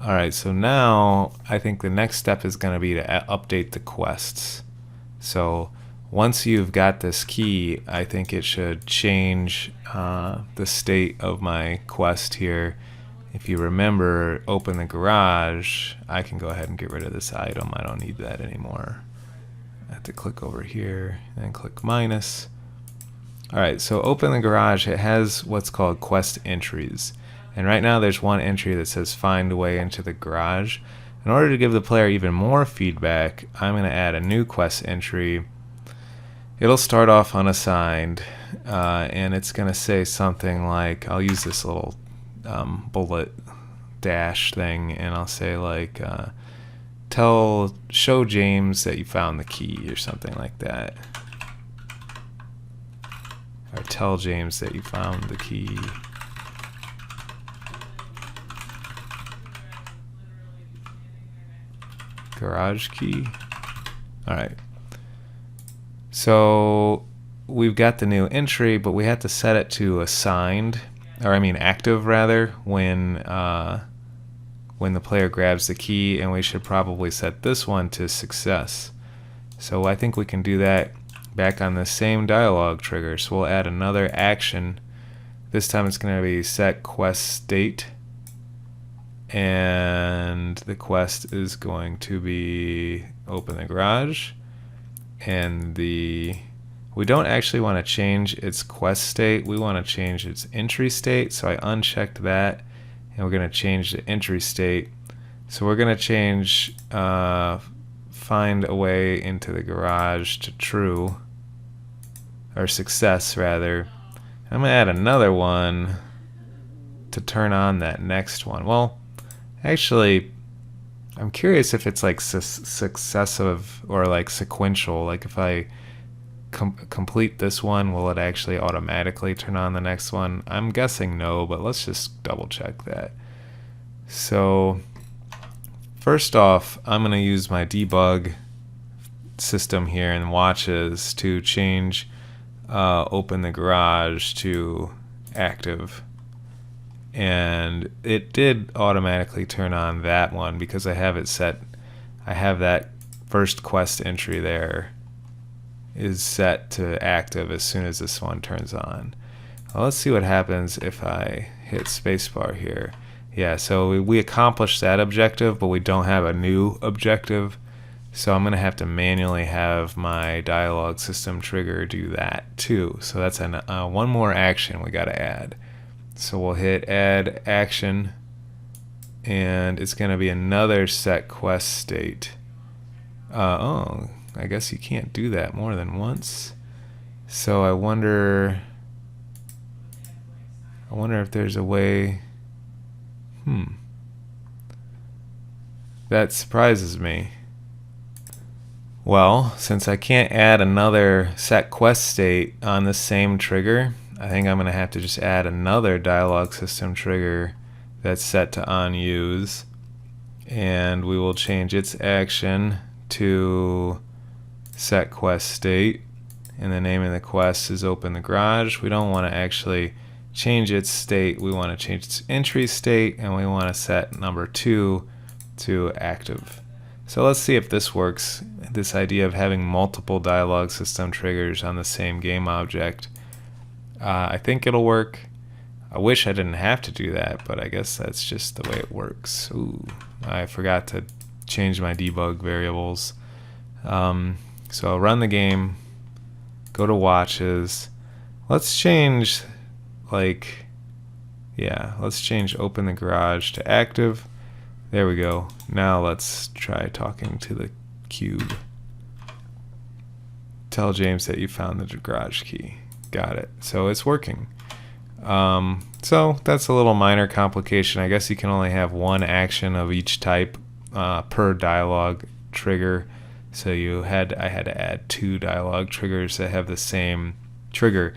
Alright, so now I think the next step is going to be to update the quests. So once you've got this key, I think it should change the state of my quest here. If you remember, open the garage, I can go ahead and get rid of this item. I don't need that anymore. I have to click over here and click minus. Alright, so open the garage. It has what's called quest entries. And right now there's one entry that says find a way into the garage. In order to give the player even more feedback, I'm going to add a new quest entry. It'll start off unassigned, and it's going to say something like, I'll use this little bullet dash thing, and I'll say like, show James that you found the key, or something like that. Or tell James that you found the key. Garage key. Alright. So we've got the new entry, but we have to set it to assigned, or I mean active rather, when the player grabs the key, and we should probably set this one to success. So I think we can do that back on the same dialogue trigger. So we'll add another action. This time it's going to be set quest state, and the quest is going to be open the garage, and we don't actually want to change its quest state, we want to change its entry state. So I unchecked that, and we're going to change the entry state. So we're going to change find a way into the garage to true, or success rather. I'm going to add another one to turn on that next one. Well, actually, I'm curious if it's like successive or like sequential. Like if I complete this one, will it actually automatically turn on the next one? I'm guessing no, but let's just double check that. So first off, I'm going to use my debug system here and watches to change open the garage to active. And it did automatically turn on that one because I have it set. I have that first quest entry there is set to active as soon as this one turns on. Well, let's see what happens if I hit spacebar here. Yeah, so we accomplished that objective, but we don't have a new objective. So I'm going to have to manually have my dialogue system trigger do that too. So that's one more action we got to add. So we'll hit add action, and it's going to be another set quest state. Oh, I guess you can't do that more than once. So I wonder if there's a way. That surprises me. Well, since I can't add another set quest state on the same trigger, I think I'm going to have to just add another dialogue system trigger that's set to on use, and we will change its action to set quest state, and the name of the quest is open the garage. We don't want to actually change its state, we want to change its entry state, and we want to set number 2 to active. So let's see if this works, this idea of having multiple dialogue system triggers on the same game object. I think it'll work. I wish I didn't have to do that, but I guess that's just the way it works. Ooh, I forgot to change my debug variables. So I'll run the game, go to watches. Let's change, let's change open the garage to active. There we go. Now let's try talking to the cube. Tell James that you found the garage key. Got it. So it's working. So that's a little minor complication. I guess you can only have one action of each type per dialogue trigger. So I had to add 2 dialogue triggers that have the same trigger.